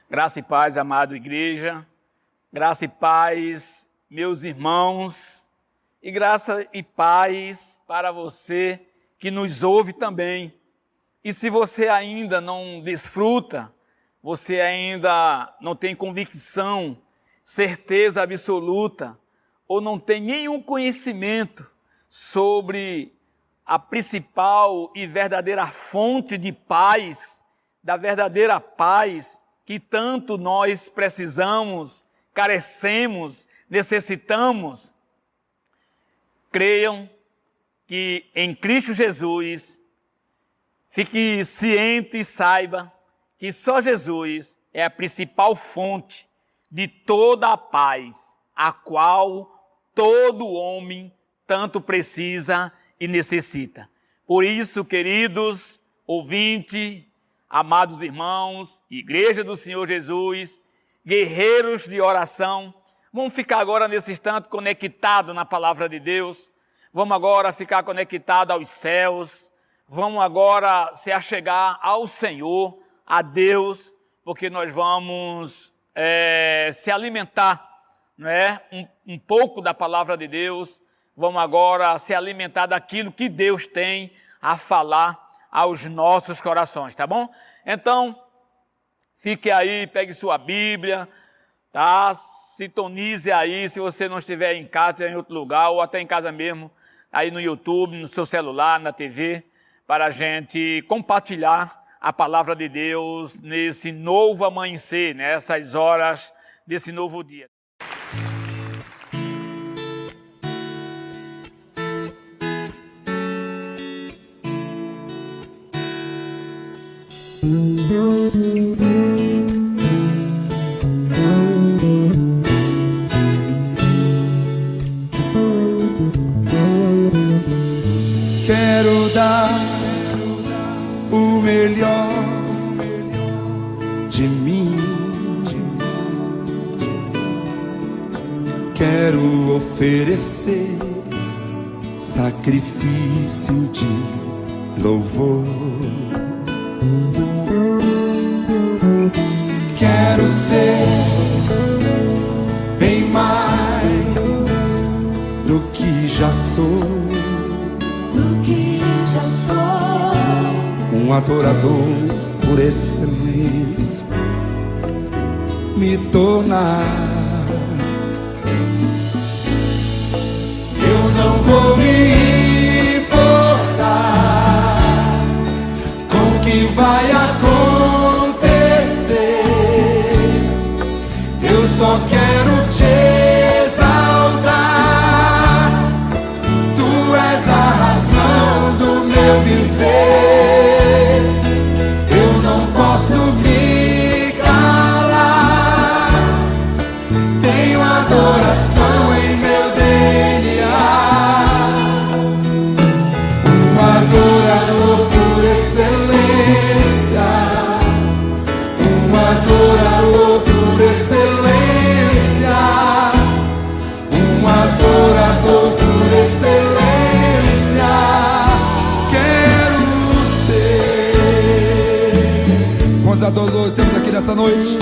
Graça e paz, amado igreja, graça e paz, meus irmãos, e graça e paz para você que nos ouve também. E se você ainda não desfruta, você ainda não tem convicção, certeza absoluta, ou não tem nenhum conhecimento sobre a principal e verdadeira fonte de paz, da verdadeira paz, que tanto nós precisamos, carecemos, necessitamos, creiam que em Cristo Jesus, fique ciente e saiba que só Jesus é a principal fonte de toda a paz, a qual todo homem tanto precisa e necessita. Por isso, queridos ouvintes, amados irmãos, Igreja do Senhor Jesus, guerreiros de oração, vamos ficar agora nesse instante conectados na palavra de Deus, vamos agora ficar conectados aos céus, vamos agora se achegar ao Senhor, a Deus, porque nós vamos se alimentar, não é? um pouco da palavra de Deus, vamos agora se alimentar daquilo que Deus tem a falar aos nossos corações, tá bom? Então, fique aí, pegue sua Bíblia, tá? Sintonize aí, se você não estiver em casa, em outro lugar, ou até em casa mesmo, aí no YouTube, no seu celular, na TV, para a gente compartilhar a palavra de Deus nesse novo amanhecer, nessas horas desse novo dia. Quero dar o melhor de mim. Quero oferecer sacrifício de louvor. Quero ser bem mais do que já sou. Um adorador por excelência, me tornar. Eu não vou me importar com o que vai acontecer. Eu só quero te exaltar. Tu és a razão do meu viver. Eu não posso me calar. Tenho adoração em meu DNA. Um adorador por excelência. Um adorador por excelência. Um adorador por excelência. Quero ser. Quantos adoradores temos aqui nessa noite?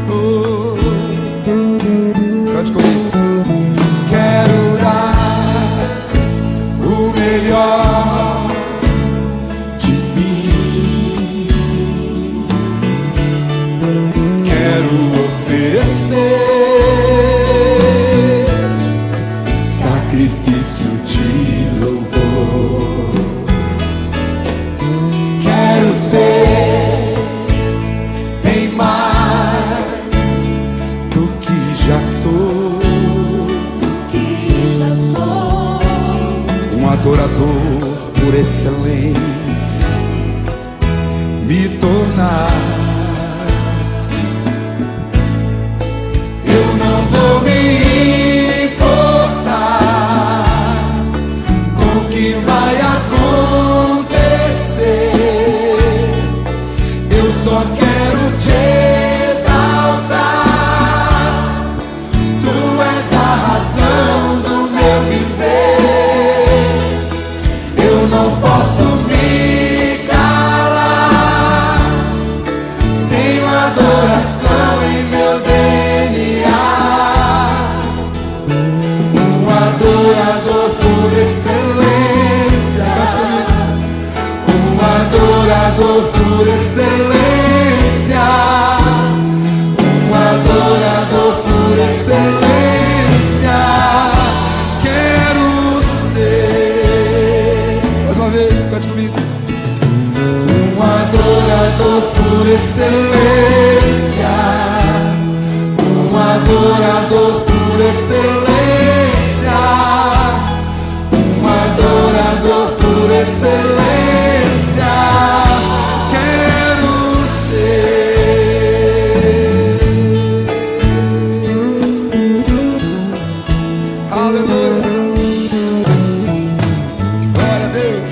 Oh, cante comigo. Quero dar o melhor de mim. Quero oferecer sacrifício de louvor. Quero ser bem mais do que já sou. Um adorador por excelência, me tornar. Eu não vou me importar com o que vai acontecer. Eu só quero te exaltar. Tu és a razão do meu viver. Eu não posso me calar. excelência, um adorador por excelência. Quero ser. Aleluia. Glória a Deus.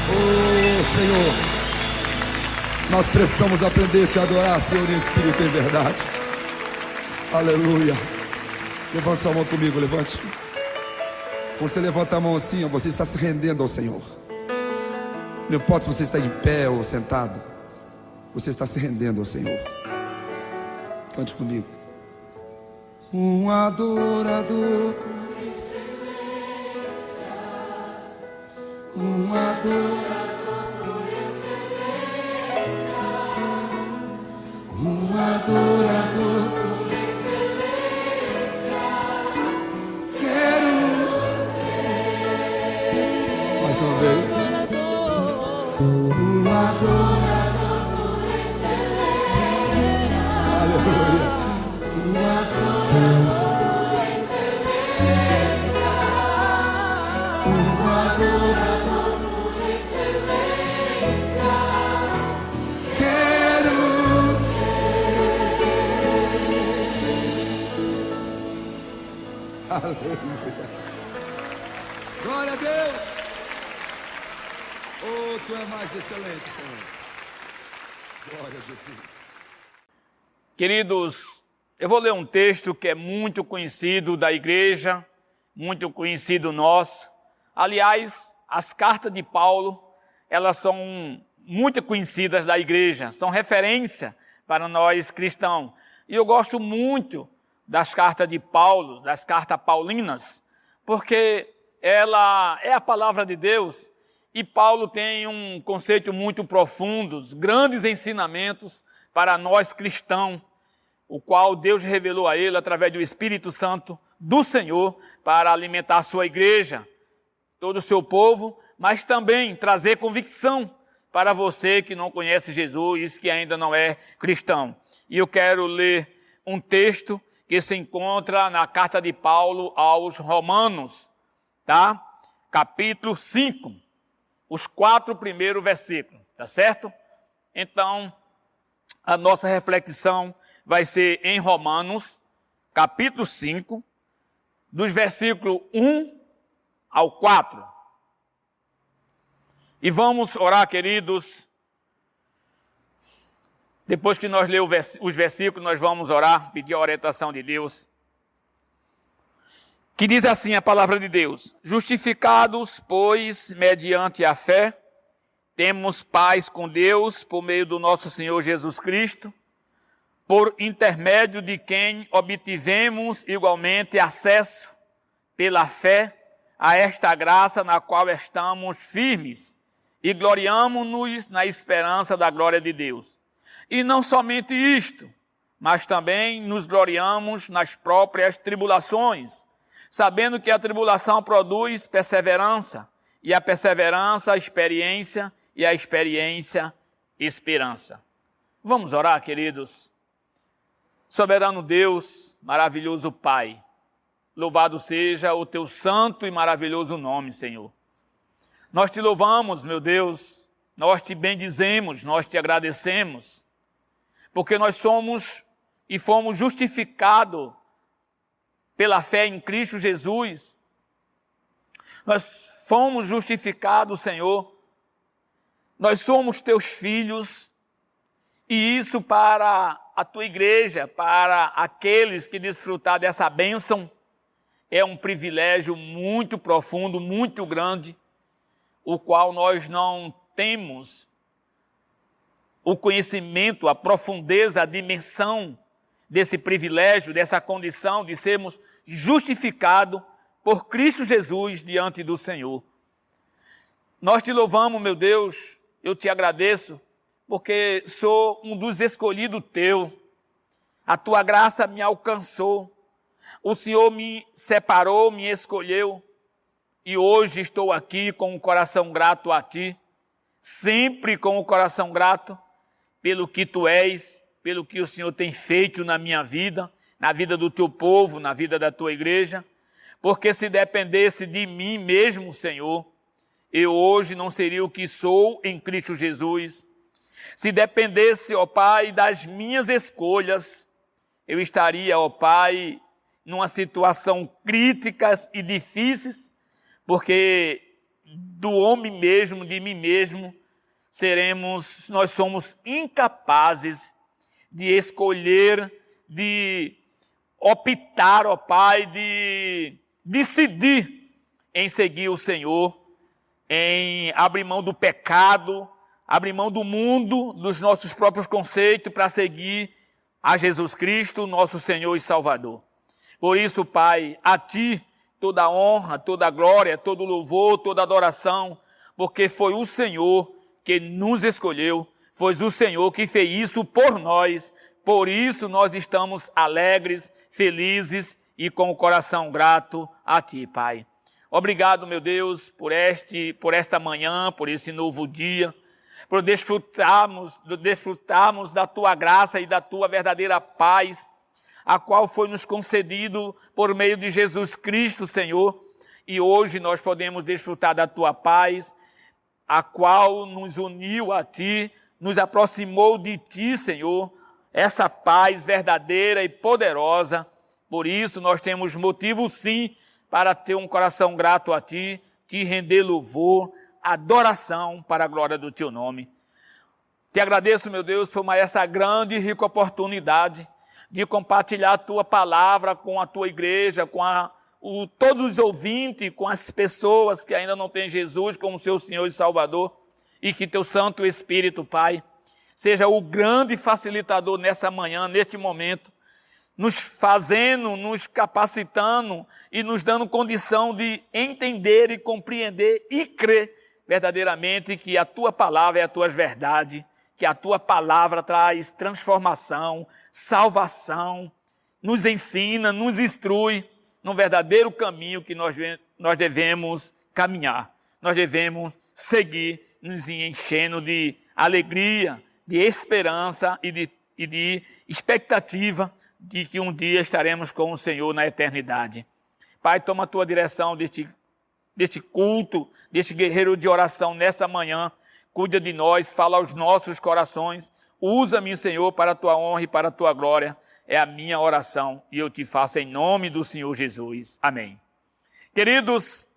Oh, Senhor, nós precisamos aprender a te adorar, Senhor, em espírito e em verdade. Aleluia. Levante sua mão comigo, levante. Quando você levanta a mão assim, você está se rendendo ao Senhor. Não importa se você está em pé ou sentado, você está se rendendo ao Senhor. Cante comigo. Um adorador por excelência, um adorador por excelência, um adorador por excelência. Quero ser. Mais uma vez. Um adorador por excelência. Aleluia. Um adorador por excelência. Um adorador por excelência. Quero ser. Aleluia. Glória a Deus. Oh, tu é mais excelente, Senhor. Glória a Jesus. Queridos, eu vou ler um texto que é muito conhecido da igreja, muito conhecido nosso. Aliás, as cartas de Paulo, elas são muito conhecidas da igreja, são referência para nós cristãos. E eu gosto muito das cartas de Paulo, das cartas paulinas, porque ela é a palavra de Deus. E Paulo tem um conceito muito profundo, grandes ensinamentos para nós cristãos, o qual Deus revelou a ele através do Espírito Santo do Senhor para alimentar a sua igreja, todo o seu povo, mas também trazer convicção para você que não conhece Jesus, que ainda não é cristão. E eu quero ler um texto que se encontra na carta de Paulo aos Romanos, tá? Capítulo 5. Os 4 primeiros versículos, tá certo? Então, a nossa reflexão vai ser em Romanos, capítulo 5, dos versículos 1 ao 4. E vamos orar, queridos. Depois que nós lermos os versículos, nós vamos orar, pedir a orientação de Deus. Que diz assim a palavra de Deus: justificados, pois, mediante a fé, temos paz com Deus por meio do nosso Senhor Jesus Cristo, por intermédio de quem obtivemos igualmente acesso, pela fé, a esta graça na qual estamos firmes e gloriamo-nos na esperança da glória de Deus. E não somente isto, mas também nos gloriamos nas próprias tribulações, sabendo que a tribulação produz perseverança, e a perseverança, experiência, e a experiência, esperança. Vamos orar, queridos. Soberano Deus, maravilhoso Pai, louvado seja o teu santo e maravilhoso nome, Senhor. Nós te louvamos, meu Deus, nós te bendizemos, nós te agradecemos, porque nós somos e fomos justificados pela fé em Cristo Jesus. Nós fomos justificados, Senhor. Nós somos teus filhos, e isso para a tua igreja, para aqueles que desfrutar dessa bênção, é um privilégio muito profundo, muito grande, o qual nós não temos o conhecimento, a profundeza, a dimensão desse privilégio, dessa condição de sermos justificados por Cristo Jesus diante do Senhor. Nós te louvamos, meu Deus, eu te agradeço, porque sou um dos escolhidos teu. A tua graça me alcançou, o Senhor me separou, me escolheu, e hoje estou aqui com o coração grato a ti, sempre com o coração grato pelo que tu és, pelo que o Senhor tem feito na minha vida, na vida do teu povo, na vida da tua igreja, porque se dependesse de mim mesmo, Senhor, eu hoje não seria o que sou em Cristo Jesus. Se dependesse, ó Pai, das minhas escolhas, eu estaria, ó Pai, numa situação crítica e difícil, porque do homem mesmo, de mim mesmo, nós somos incapazes de escolher, de optar, ó Pai, de decidir em seguir o Senhor, em abrir mão do pecado, abrir mão do mundo, dos nossos próprios conceitos, para seguir a Jesus Cristo, nosso Senhor e Salvador. Por isso, Pai, a Ti toda a honra, toda a glória, todo o louvor, toda a adoração, porque foi o Senhor que nos escolheu, foi o Senhor que fez isso por nós. Por isso nós estamos alegres, felizes e com o coração grato a Ti, Pai. Obrigado, meu Deus, por esta manhã, por esse novo dia, por desfrutarmos da Tua graça e da Tua verdadeira paz, a qual foi nos concedido por meio de Jesus Cristo, Senhor. E hoje nós podemos desfrutar da Tua paz, a qual nos uniu a Ti, nos aproximou de Ti, Senhor, essa paz verdadeira e poderosa. Por isso nós temos motivo sim para ter um coração grato a Ti, Te render louvor, adoração para a glória do Teu nome. Te agradeço, meu Deus, por essa grande e rica oportunidade de compartilhar a Tua palavra com a Tua igreja, com todos os ouvintes, com as pessoas que ainda não têm Jesus como seu Senhor e Salvador, e que Teu Santo Espírito, Pai, seja o grande facilitador nessa manhã, neste momento, nos fazendo, nos capacitando e nos dando condição de entender e compreender e crer verdadeiramente que a Tua palavra é a Tua verdade, que a Tua palavra traz transformação, salvação, nos ensina, nos instrui no verdadeiro caminho que nós devemos caminhar. Nós devemos seguir, nos enchendo de alegria, de esperança e de expectativa de que um dia estaremos com o Senhor na eternidade. Pai, toma a Tua direção deste culto, deste guerreiro de oração nesta manhã. Cuida de nós, fala aos nossos corações. Usa-me, Senhor, para a Tua honra e para a Tua glória. É a minha oração e eu te faço em nome do Senhor Jesus. Amém. Queridos,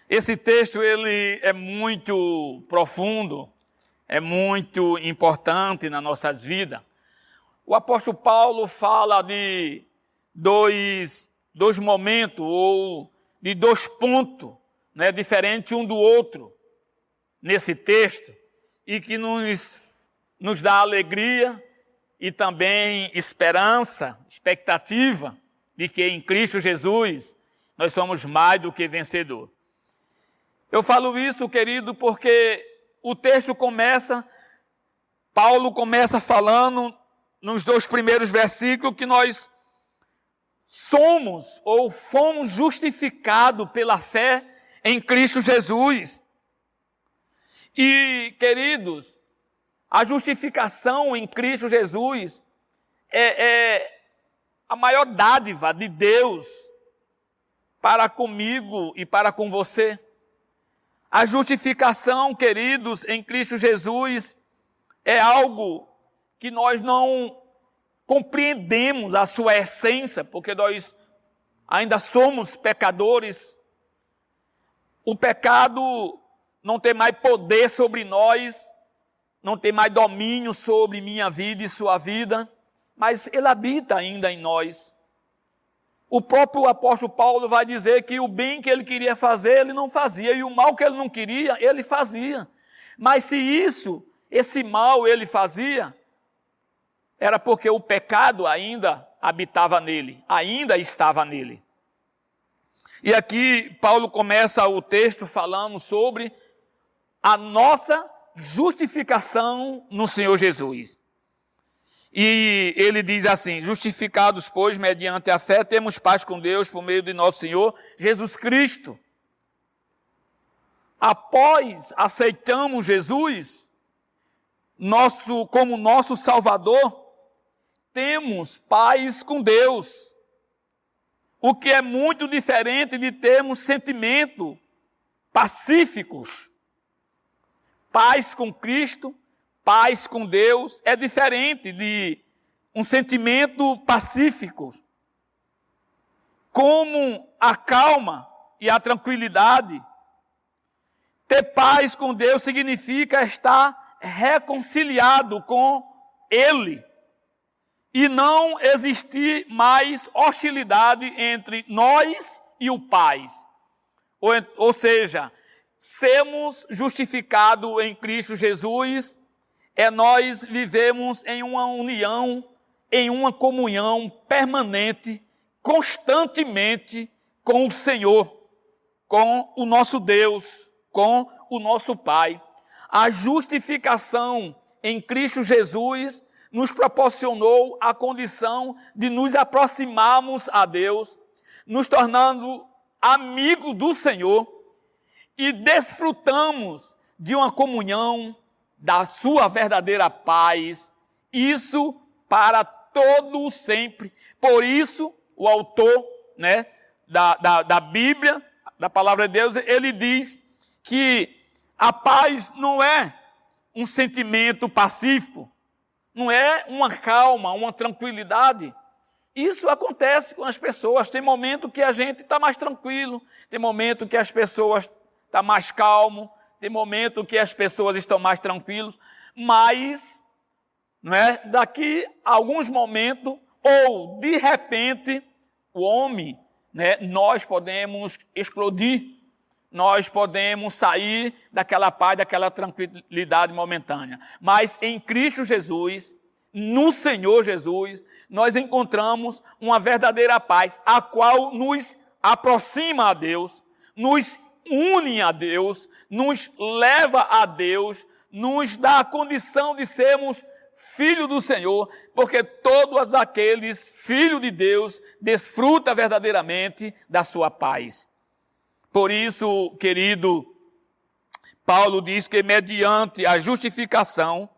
esse texto ele é muito profundo, é muito importante nas nossas vidas. O apóstolo Paulo fala de dois momentos ou de dois pontos, né, diferentes um do outro nesse texto e que nos dá alegria e também esperança, expectativa de que em Cristo Jesus nós somos mais do que vencedor. Eu falo isso, querido, porque o texto Paulo começa falando nos 2 primeiros versículos que nós somos ou fomos justificados pela fé em Cristo Jesus. E, queridos, a justificação em Cristo Jesus é a maior dádiva de Deus para comigo e para com você. A justificação, queridos, em Cristo Jesus é algo que nós não compreendemos a sua essência, porque nós ainda somos pecadores. O pecado não tem mais poder sobre nós, não tem mais domínio sobre minha vida e sua vida, mas ele habita ainda em nós. O próprio apóstolo Paulo vai dizer que o bem que ele queria fazer, ele não fazia, e o mal que ele não queria, ele fazia. Mas se esse mal ele fazia, era porque o pecado ainda habitava nele, ainda estava nele. E aqui Paulo começa o texto falando sobre a nossa justificação no Senhor Jesus. E ele diz assim: justificados, pois, mediante a fé, temos paz com Deus por meio de nosso Senhor Jesus Cristo. Após aceitamos Jesus como nosso Salvador, temos paz com Deus, o que é muito diferente de termos sentimentos pacíficos. Paz com Cristo, paz com Deus, é diferente de um sentimento pacífico. Como a calma e a tranquilidade, ter paz com Deus significa estar reconciliado com Ele e não existir mais hostilidade entre nós e o Pai. Ou seja, sermos justificados em Cristo Jesus é nós vivemos em uma união, em uma comunhão permanente, constantemente com o Senhor, com o nosso Deus, com o nosso Pai. A justificação em Cristo Jesus nos proporcionou a condição de nos aproximarmos a Deus, nos tornando amigos do Senhor e desfrutamos de uma comunhão da sua verdadeira paz, isso para todo o sempre. Por isso, o autor, da Bíblia, da palavra de Deus, ele diz que a paz não é um sentimento pacífico, não é uma calma, uma tranquilidade. Isso acontece com as pessoas. Tem momento que a gente está mais tranquilo, tem momento que as pessoas estão mais calmo, tem momento que as pessoas estão mais tranquilos, mas daqui a alguns momentos, ou de repente, o homem, nós podemos explodir, nós podemos sair daquela paz, daquela tranquilidade momentânea. Mas em Cristo Jesus, no Senhor Jesus, nós encontramos uma verdadeira paz, a qual nos aproxima a Deus, nos une a Deus, nos leva a Deus, nos dá a condição de sermos filhos do Senhor, porque todos aqueles filhos de Deus desfrutam verdadeiramente da sua paz. Por isso, querido, Paulo diz que mediante a justificação,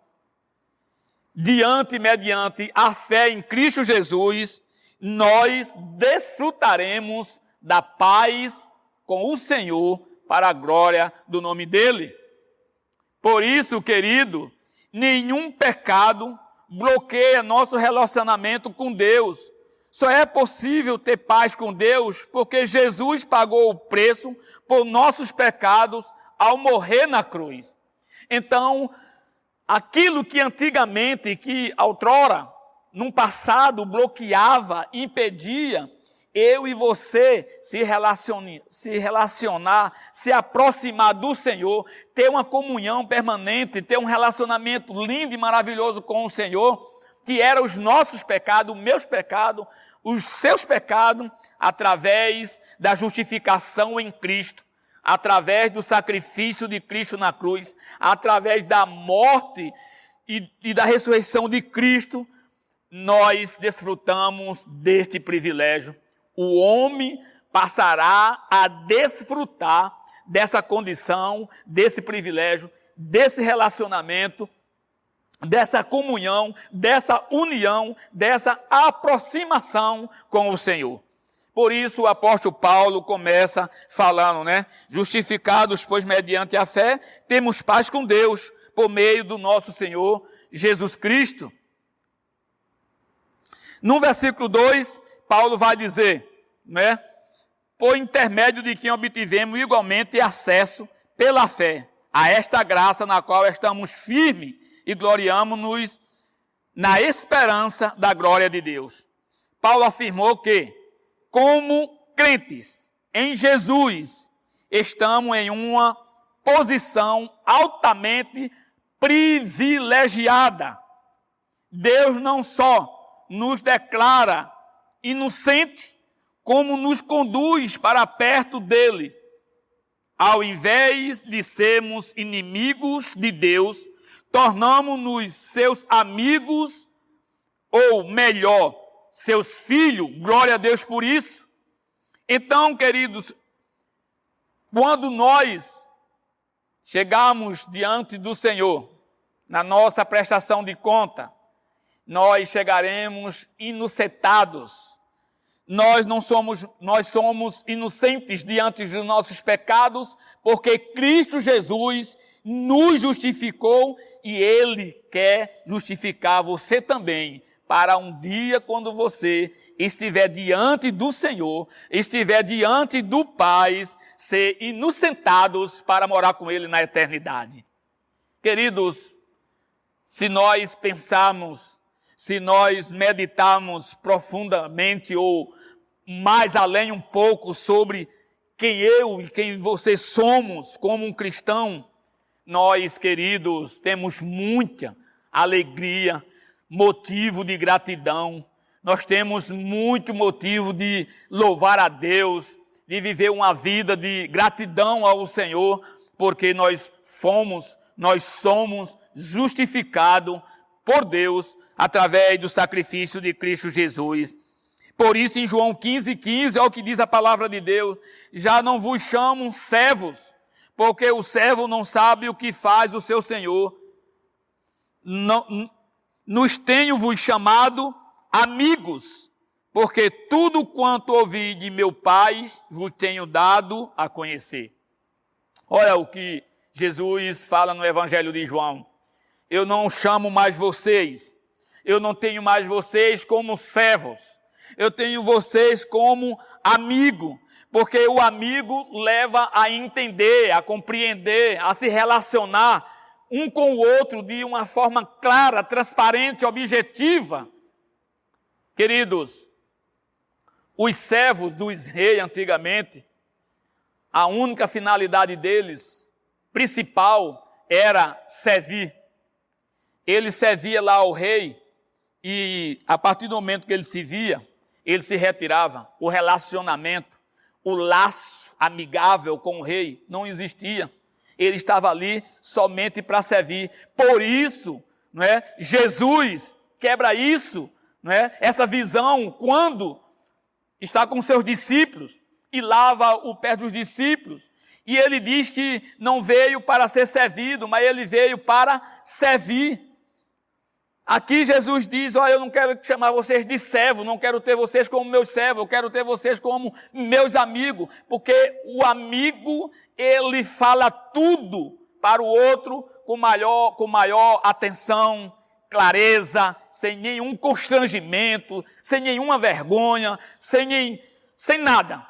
mediante a fé em Cristo Jesus, nós desfrutaremos da paz com o Senhor para a glória do nome dele. Por isso, querido, nenhum pecado bloqueia nosso relacionamento com Deus. Só é possível ter paz com Deus porque Jesus pagou o preço por nossos pecados ao morrer na cruz. Então, aquilo que antigamente, que outrora, num passado, bloqueava, impedia eu e você se relacionar, se aproximar do Senhor, ter uma comunhão permanente, ter um relacionamento lindo e maravilhoso com o Senhor, que eram os nossos pecados, os meus pecados, os seus pecados, através da justificação em Cristo, através do sacrifício de Cristo na cruz, através da morte e da ressurreição de Cristo, nós desfrutamos deste privilégio. O homem passará a desfrutar dessa condição, desse privilégio, desse relacionamento, dessa comunhão, dessa união, dessa aproximação com o Senhor. Por isso o apóstolo Paulo começa falando, justificados, pois mediante a fé, temos paz com Deus, por meio do nosso Senhor Jesus Cristo. No versículo 2, Paulo vai dizer, por intermédio de quem obtivemos igualmente acesso pela fé a esta graça na qual estamos firmes e gloriamos-nos na esperança da glória de Deus. Paulo afirmou que, como crentes em Jesus, estamos em uma posição altamente privilegiada. Deus não só nos declara inocente, como nos conduz para perto dele. Ao invés de sermos inimigos de Deus, tornamos-nos seus amigos, ou melhor, seus filhos. Glória a Deus por isso. Então, queridos, quando nós chegamos diante do Senhor, na nossa prestação de conta, nós chegaremos inocentados. Nós somos inocentes diante dos nossos pecados, porque Cristo Jesus nos justificou e Ele quer justificar você também, para um dia quando você estiver diante do Senhor, estiver diante do Pai, ser inocentados para morar com Ele na eternidade. Queridos, se nós pensarmos, se nós meditarmos profundamente ou mais além um pouco sobre quem eu e quem você somos como um cristão, nós, queridos, temos muita alegria, motivo de gratidão. Nós temos muito motivo de louvar a Deus, de viver uma vida de gratidão ao Senhor, porque nós somos justificados por Deus através do sacrifício de Cristo Jesus. Por isso, em João 15:15, é o que diz a palavra de Deus: já não vos chamo servos, porque o servo não sabe o que faz o seu senhor. Nos tenho-vos chamado amigos, porque tudo quanto ouvi de meu Pai vos tenho dado a conhecer. Olha o que Jesus fala no Evangelho de João: eu não chamo mais vocês, eu não tenho mais vocês como servos, eu tenho vocês como amigo, porque o amigo leva a entender, a compreender, a se relacionar um com o outro de uma forma clara, transparente, objetiva. Queridos, os servos dos reis antigamente, a única finalidade deles, principal, era servir. Ele servia lá ao rei e a partir do momento que ele se via, ele se retirava. O relacionamento, o laço amigável com o rei não existia. Ele estava ali somente para servir. Por isso, não é, Jesus quebra isso, não é, essa visão quando está com seus discípulos e lava o pé dos discípulos. E ele diz que não veio para ser servido, mas ele veio para servir. Aqui Jesus diz: olha, eu não quero chamar vocês de servo, não quero ter vocês como meus servos, eu quero ter vocês como meus amigos, porque o amigo, ele fala tudo para o outro com maior atenção, clareza, sem nenhum constrangimento, sem nenhuma vergonha, sem nada.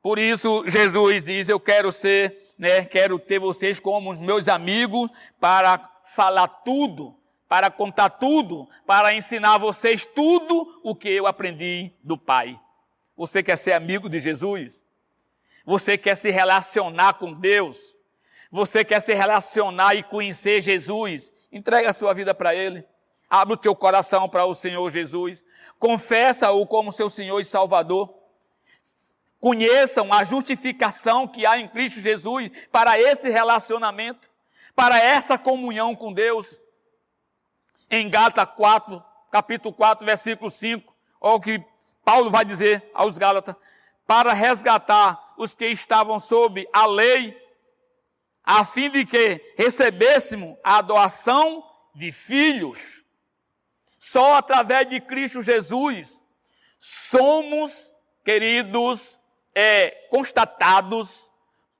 Por isso Jesus diz: eu quero quero ter vocês como meus amigos para falar tudo, para contar tudo, para ensinar a vocês tudo o que eu aprendi do Pai. Você quer ser amigo de Jesus? Você quer se relacionar com Deus? Você quer se relacionar e conhecer Jesus? Entrega a sua vida para Ele. Abre o teu coração para o Senhor Jesus. Confessa-o como seu Senhor e Salvador. Conheçam a justificação que há em Cristo Jesus para esse relacionamento, para essa comunhão com Deus. Em Gálatas 4, capítulo 4, versículo 5, olha o que Paulo vai dizer aos Gálatas: para resgatar os que estavam sob a lei, a fim de que recebêssemos a adoção de filhos. Só através de Cristo Jesus somos, queridos, constatados,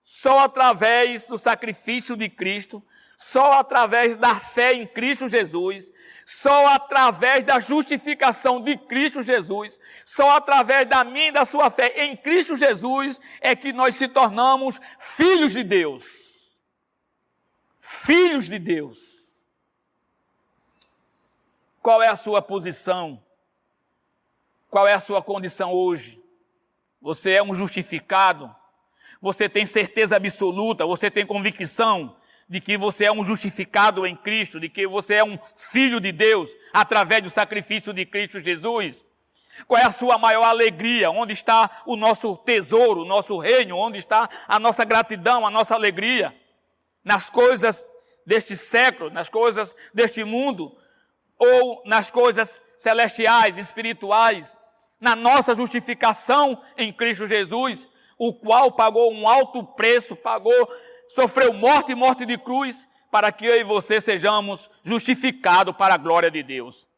só através do sacrifício de Cristo, só através da fé em Cristo Jesus, só através da justificação de Cristo Jesus, só através da minha e da sua fé em Cristo Jesus é que nós se tornamos filhos de Deus. Filhos de Deus. Qual é a sua posição? Qual é a sua condição hoje? Você é um justificado? Você tem certeza absoluta? Você tem convicção de que você é um justificado em Cristo, de que você é um filho de Deus através do sacrifício de Cristo Jesus? Qual é a sua maior alegria? Onde está o nosso tesouro, o nosso reino? Onde está a nossa gratidão, a nossa alegria? Nas coisas deste século, nas coisas deste mundo, ou nas coisas celestiais, espirituais, na nossa justificação em Cristo Jesus, o qual pagou um alto preço, sofreu morte e morte de cruz, para que eu e você sejamos justificados para a glória de Deus.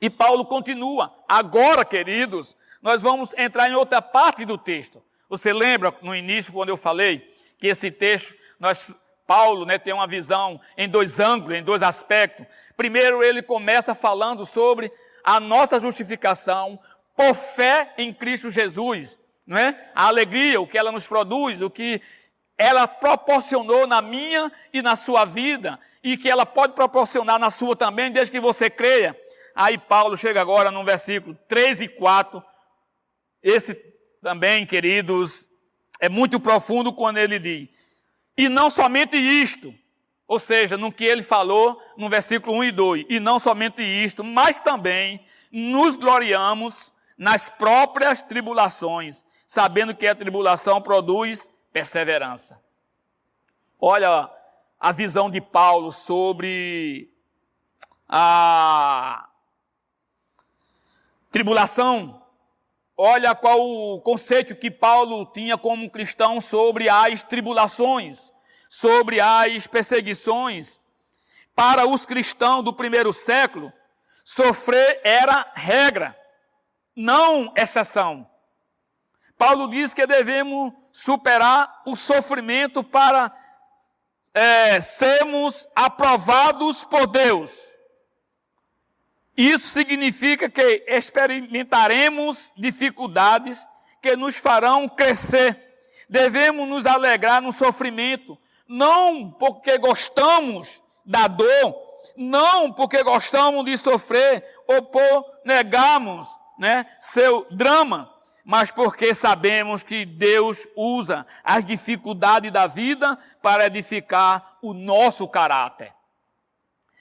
E Paulo continua. Agora, queridos, nós vamos entrar em outra parte do texto. Você lembra no início, quando eu falei que esse texto, Paulo, tem uma visão em dois ângulos, em dois aspectos. Primeiro, ele começa falando sobre a nossa justificação por fé em Cristo Jesus, não é? A alegria, o que ela nos produz, o que ela proporcionou na minha e na sua vida, e que ela pode proporcionar na sua também, desde que você creia. Aí Paulo chega agora no versículo 3 e 4. Esse também, queridos, é muito profundo quando ele diz: e não somente isto, ou seja, no que ele falou no versículo 1 e 2, e não somente isto, mas também nos gloriamos nas próprias tribulações, sabendo que a tribulação produz perseverança. Olha a visão de Paulo sobre a tribulação. Olha qual o conceito que Paulo tinha como cristão sobre as tribulações, sobre as perseguições. Para os cristãos do primeiro século, sofrer era regra, não exceção. Paulo diz que devemos superar o sofrimento para sermos aprovados por Deus. Isso significa que experimentaremos dificuldades que nos farão crescer. Devemos nos alegrar no sofrimento, não porque gostamos da dor, não porque gostamos de sofrer ou por negarmos, seu drama, mas porque sabemos que Deus usa as dificuldades da vida para edificar o nosso caráter.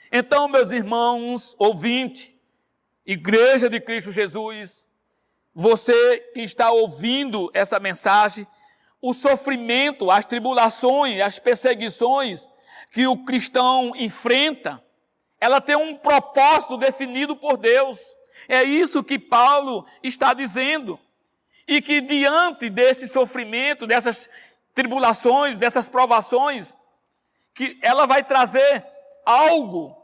Então, meus irmãos, ouvintes, Igreja de Cristo Jesus, você que está ouvindo essa mensagem, o sofrimento, as tribulações, as perseguições que o cristão enfrenta, ela tem um propósito definido por Deus. É isso que Paulo está dizendo. E que diante deste sofrimento, dessas tribulações, dessas provações, que ela vai trazer algo,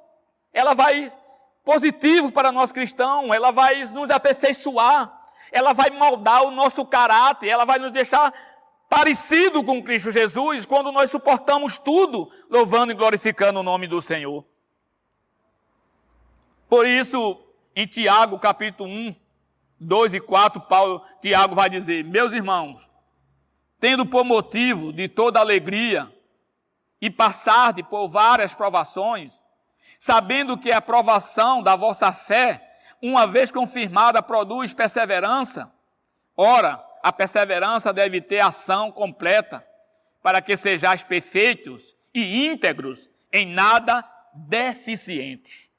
ela vai positivo para nós cristãos, ela vai nos aperfeiçoar, ela vai moldar o nosso caráter, ela vai nos deixar parecido com Cristo Jesus, quando nós suportamos tudo, louvando e glorificando o nome do Senhor. Por isso, em Tiago, capítulo 1, 2 e 4, Tiago vai dizer: meus irmãos, tendo por motivo de toda alegria e passar por várias provações, sabendo que a provação da vossa fé, uma vez confirmada, produz perseverança, ora, a perseverança deve ter ação completa, para que sejais perfeitos e íntegros, em nada deficientes.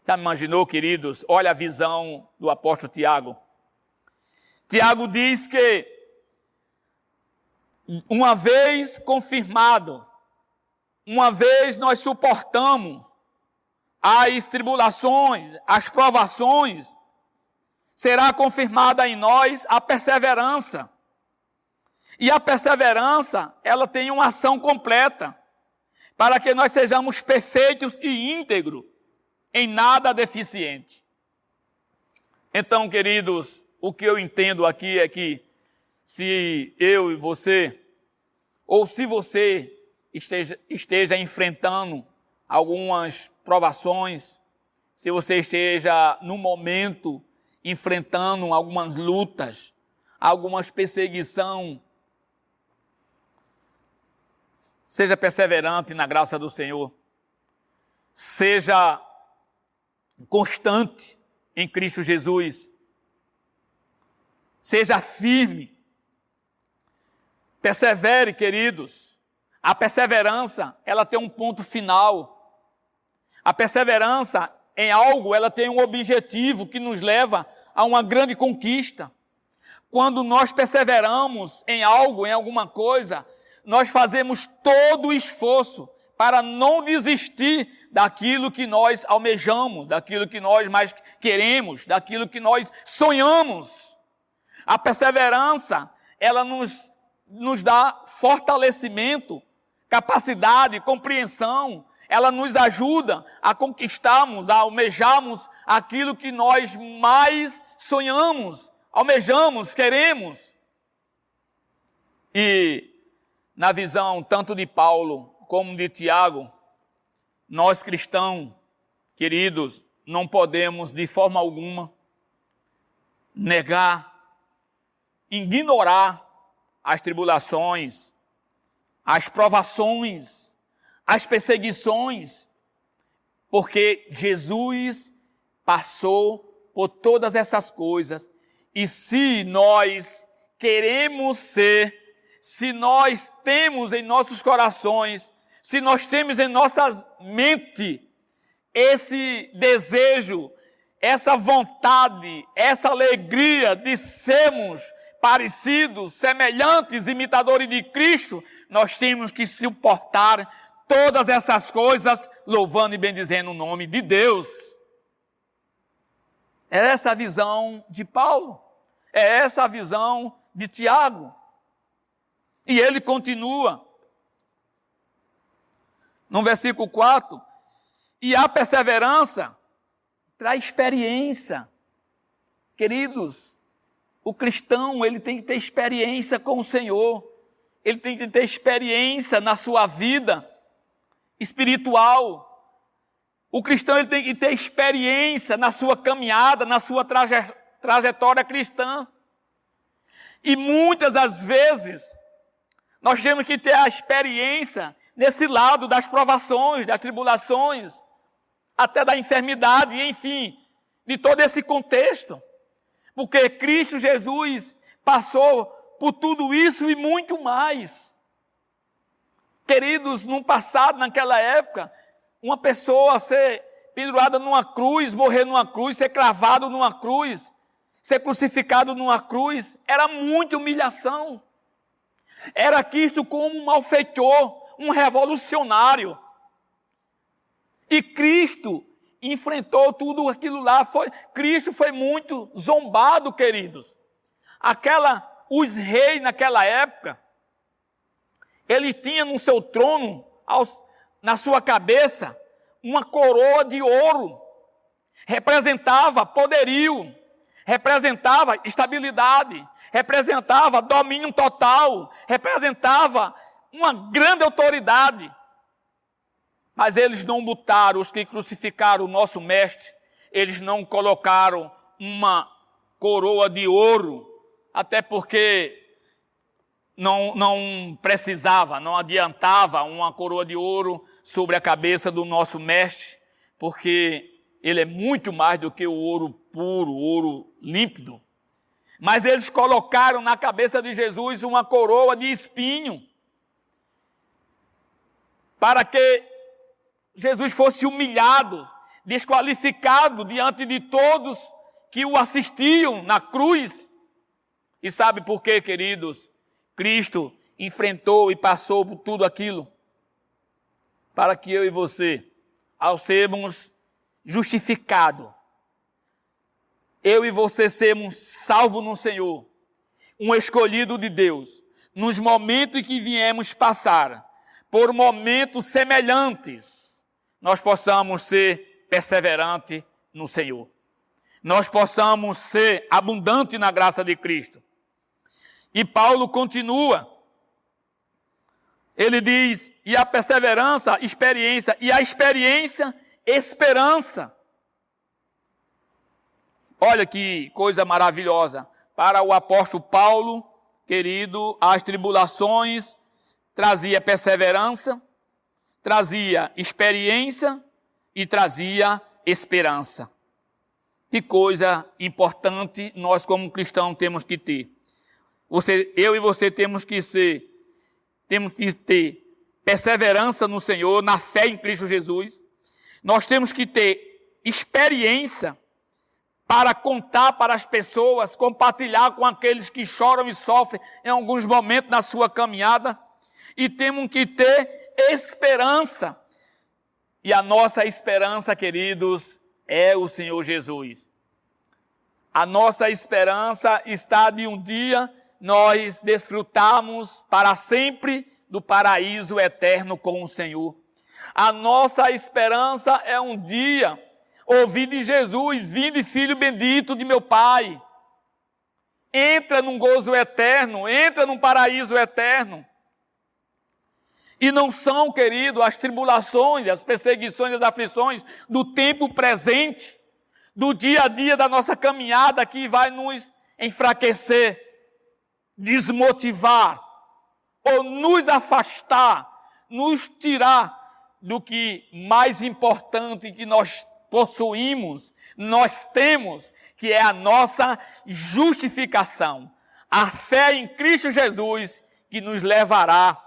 Já imaginou, queridos? Olha a visão do apóstolo Tiago. Tiago diz que, uma vez confirmado, uma vez nós suportamos as tribulações, as provações, será confirmada em nós a perseverança. E a perseverança, ela tem uma ação completa, para que nós sejamos perfeitos e íntegros, em nada deficiente. Então, queridos, o que eu entendo aqui é que se eu e você, ou se você esteja enfrentando algumas provações, se você esteja no momento enfrentando algumas lutas, algumas perseguições, seja perseverante na graça do Senhor, seja constante em Cristo Jesus, seja firme, persevere, queridos. A perseverança, ela tem um ponto final. A perseverança em algo, ela tem um objetivo que nos leva a uma grande conquista. Quando nós perseveramos em algo, em alguma coisa, nós fazemos todo o esforço para não desistir daquilo que nós almejamos, daquilo que nós mais queremos, daquilo que nós sonhamos. A perseverança, ela nos dá fortalecimento, capacidade, compreensão, ela nos ajuda a conquistarmos, a almejarmos aquilo que nós mais sonhamos, almejamos, queremos. E na visão tanto de Paulo como de Tiago, nós cristãos, queridos, não podemos de forma alguma negar, ignorar as tribulações, as provações, as perseguições, porque Jesus passou por todas essas coisas. E se nós queremos ser, se nós temos em nossos corações, se nós temos em nossa mente esse desejo, essa vontade, essa alegria de sermos parecidos, semelhantes, imitadores de Cristo, nós temos que suportar todas essas coisas, louvando e bendizendo o nome de Deus. É essa a visão de Paulo, é essa a visão de Tiago. E ele continua, no versículo 4, e a perseverança traz experiência. Queridos, o cristão, ele tem que ter experiência com o Senhor, ele tem que ter experiência na sua vida espiritual. O cristão, ele tem que ter experiência na sua caminhada, na sua trajetória cristã. E muitas das vezes, nós temos que ter a experiência nesse lado das provações, das tribulações, até da enfermidade, enfim, de todo esse contexto. Porque Cristo Jesus passou por tudo isso e muito mais. Queridos, no passado, naquela época, uma pessoa ser pendurada numa cruz, morrer numa cruz, ser cravado numa cruz, ser crucificado numa cruz, era muita humilhação. Era visto como um malfeitor, um revolucionário. E Cristo enfrentou tudo aquilo lá. Cristo foi muito zombado, queridos. Os reis naquela época, ele tinha no seu trono, na sua cabeça, uma coroa de ouro. Representava poderio, representava estabilidade, representava domínio total, representava uma grande autoridade. Mas eles não botaram, os que crucificaram o nosso mestre, eles não colocaram uma coroa de ouro, até porque não precisava, não adiantava uma coroa de ouro sobre a cabeça do nosso mestre, porque ele é muito mais do que o ouro puro, o ouro límpido. Mas eles colocaram na cabeça de Jesus uma coroa de espinho, para que Jesus fosse humilhado, desqualificado diante de todos que o assistiam na cruz. E sabe por quê, queridos? Cristo enfrentou e passou por tudo aquilo para que eu e você, ao sermos justificados, eu e você sermos salvos no Senhor, um escolhido de Deus, nos momentos em que viemos passar por momentos semelhantes, nós possamos ser perseverantes no Senhor. Nós possamos ser abundantes na graça de Cristo. E Paulo continua. Ele diz, e a perseverança, experiência, e a experiência, esperança. Olha que coisa maravilhosa. Para o apóstolo Paulo, querido, as tribulações trazia perseverança, trazia experiência e trazia esperança. Que coisa importante nós como cristãos temos que ter. Eu e você temos que ter perseverança no Senhor, na fé em Cristo Jesus. Nós temos que ter experiência para contar para as pessoas, compartilhar com aqueles que choram e sofrem em alguns momentos na sua caminhada. E temos que ter esperança. E a nossa esperança, queridos, é o Senhor Jesus. A nossa esperança está de um dia nós desfrutarmos para sempre do paraíso eterno com o Senhor. A nossa esperança é um dia ouvir de Jesus: vinde, filho bendito de meu Pai. Entra num gozo eterno, entra num paraíso eterno. E não são, querido, as tribulações, as perseguições, as aflições do tempo presente, do dia a dia da nossa caminhada que vai nos enfraquecer, desmotivar, ou nos afastar, nos tirar do que mais importante que nós possuímos, nós temos, que é a nossa justificação. A fé em Cristo Jesus, que nos levará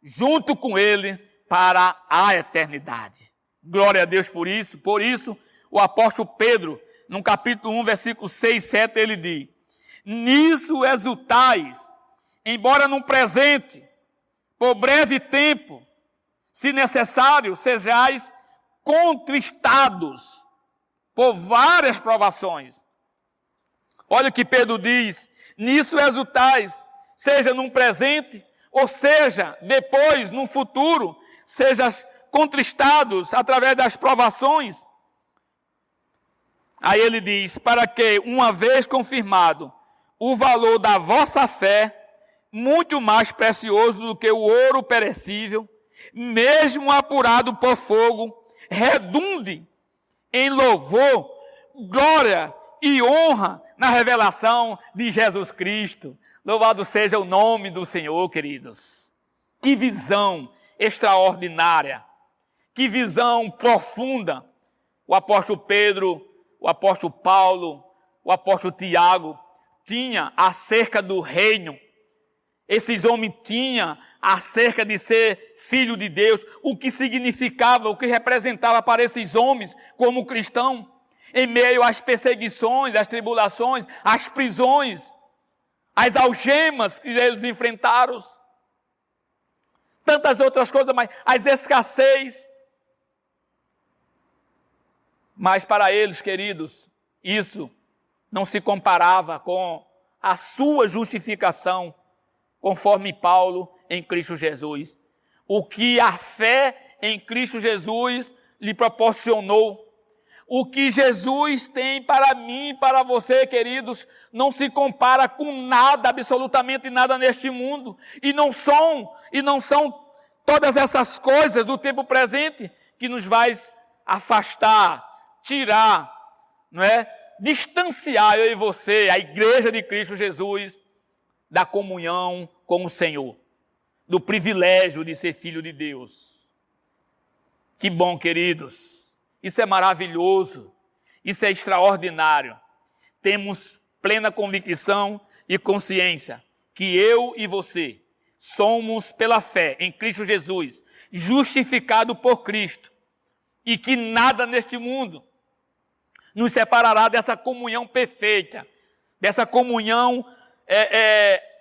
junto com Ele para a eternidade. Glória a Deus por isso. Por isso, o apóstolo Pedro, no capítulo 1, versículo 6 e 7, ele diz: nisso exultais, embora no presente, por breve tempo, se necessário, sejais contristados por várias provações. Olha o que Pedro diz: nisso exultais, seja num presente, ou seja, depois, no futuro, sejas contristados através das provações. Aí ele diz: para que, uma vez confirmado o valor da vossa fé, muito mais precioso do que o ouro perecível, mesmo apurado por fogo, redunde em louvor, glória e honra na revelação de Jesus Cristo. Louvado seja o nome do Senhor, queridos. Que visão extraordinária, que visão profunda. O apóstolo Pedro, o apóstolo Paulo, o apóstolo Tiago tinha acerca do reino. Esses homens tinham acerca de ser filho de Deus, o que significava, o que representava para esses homens como cristão, em meio às perseguições, às tribulações, às prisões, as algemas que eles enfrentaram, tantas outras coisas, mas as escassez. Mas para eles, queridos, isso não se comparava com a sua justificação, conforme Paulo em Cristo Jesus. O que a fé em Cristo Jesus lhe proporcionou. O que Jesus tem para mim e para você, queridos, não se compara com nada, absolutamente nada neste mundo. E não são todas essas coisas do tempo presente que nos vai afastar, tirar, não é? Distanciar eu e você, a igreja de Cristo Jesus, da comunhão com o Senhor, do privilégio de ser filho de Deus. Que bom, queridos. Isso é maravilhoso, isso é extraordinário. Temos plena convicção e consciência que eu e você somos, pela fé em Cristo Jesus, justificados por Cristo, e que nada neste mundo nos separará dessa comunhão perfeita, dessa comunhão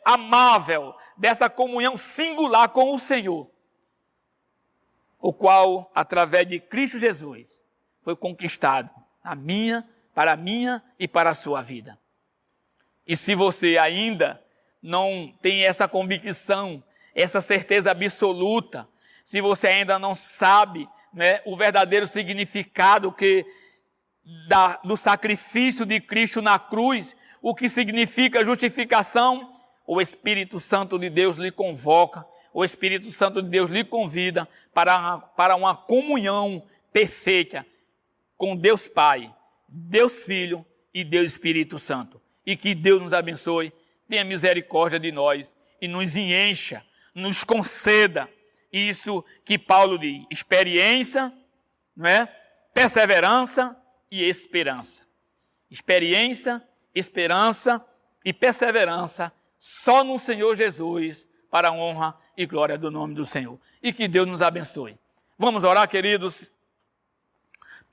amável, dessa comunhão singular com o Senhor, o qual, através de Cristo Jesus, foi conquistado para a minha e para a sua vida. E se você ainda não tem essa convicção, essa certeza absoluta, se você ainda não sabe, né, o verdadeiro significado do sacrifício de Cristo na cruz, o que significa justificação, o Espírito Santo de Deus lhe convoca, o Espírito Santo de Deus lhe convida para uma comunhão perfeita com Deus Pai, Deus Filho e Deus Espírito Santo. E que Deus nos abençoe, tenha misericórdia de nós e nos encha, nos conceda isso que Paulo diz: experiência, não é? Perseverança e esperança. Experiência, esperança e perseverança só no Senhor Jesus, para a honra e glória do nome do Senhor. E que Deus nos abençoe. Vamos orar, queridos.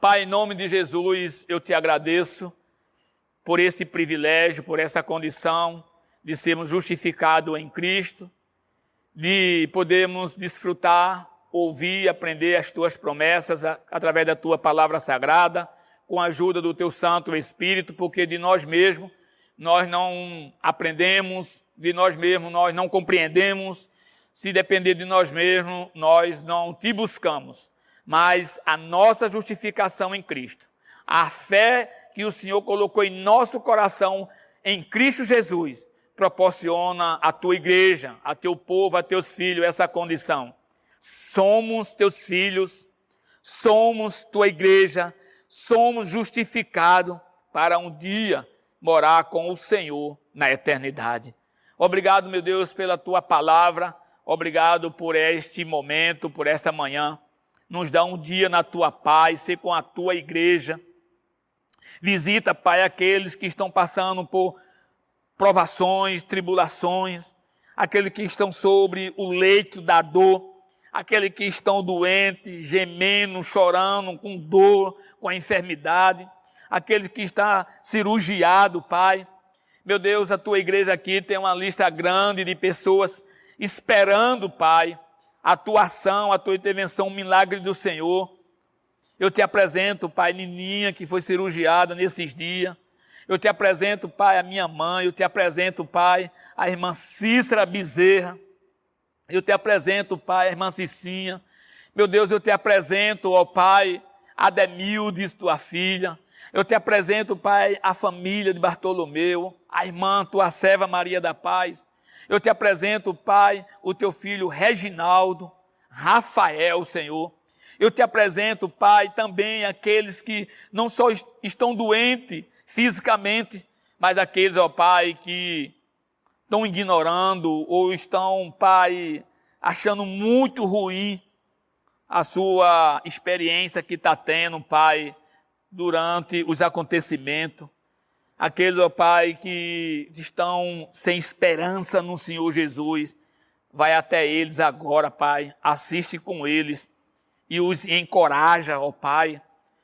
Pai, em nome de Jesus, eu te agradeço por esse privilégio, por essa condição de sermos justificados em Cristo, de podermos desfrutar, ouvir, aprender as tuas promessas através da tua palavra sagrada, com a ajuda do teu Santo Espírito, porque de nós mesmos nós não aprendemos, de nós mesmos nós não compreendemos, se depender de nós mesmos nós não te buscamos. mas a nossa justificação em Cristo, a fé que o Senhor colocou em nosso coração em Cristo Jesus, proporciona à tua igreja, a teu povo, a teus filhos essa condição. Somos teus filhos, somos tua igreja, somos justificados para um dia morar com o Senhor na eternidade. Obrigado, meu Deus, pela tua palavra, obrigado por este momento, por esta manhã. Nos dá um dia na tua paz, ser com a tua igreja. Visita, Pai, aqueles que estão passando por provações, tribulações, aqueles que estão sobre o leito da dor, aqueles que estão doentes, gemendo, chorando, com dor, com a enfermidade, aqueles que estão cirurgiados, Pai. Meu Deus, a tua igreja aqui tem uma lista grande de pessoas esperando, Pai, a tua ação, a tua intervenção, o milagre do Senhor. Eu te apresento, Pai, Nininha, que foi cirurgiada nesses dias. Eu te apresento, Pai, a minha mãe. Eu te apresento, Pai, a irmã Cícera Bezerra. Eu te apresento, Pai, a irmã Cicinha. Meu Deus, eu te apresento, ó Pai, a Demildes, tua filha. Eu te apresento, Pai, a família de Bartolomeu, a irmã, tua serva Maria da Paz. Eu te apresento, Pai, o teu filho Reginaldo, Rafael, Senhor. Eu te apresento, Pai, também aqueles que não só estão doentes fisicamente, mas aqueles, ó Pai, que estão ignorando ou estão, Pai, achando muito ruim a sua experiência que está tendo, Pai, durante os acontecimentos. Aqueles, ó Pai, que estão sem esperança no Senhor Jesus, vai até eles agora, Pai, assiste com eles e os encoraja, ó Pai.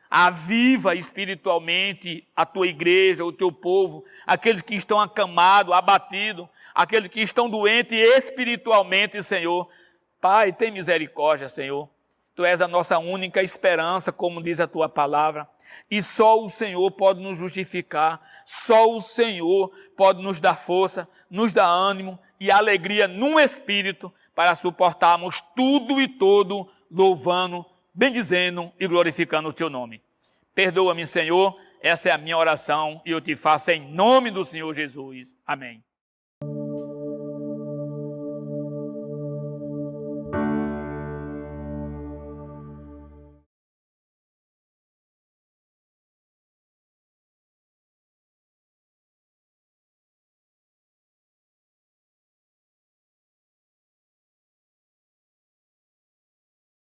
Aviva espiritualmente a tua igreja, o teu povo, aqueles que estão acamados, abatidos, aqueles que estão doentes espiritualmente, Senhor. Pai, tem misericórdia, Senhor. Tu és a nossa única esperança, como diz a tua palavra. E só o Senhor pode nos justificar, só o Senhor pode nos dar força, nos dar ânimo e alegria no espírito para suportarmos tudo e todo, louvando, bendizendo e glorificando o teu nome. Perdoa-me, Senhor, essa é a minha oração e eu te faço em nome do Senhor Jesus. Amém.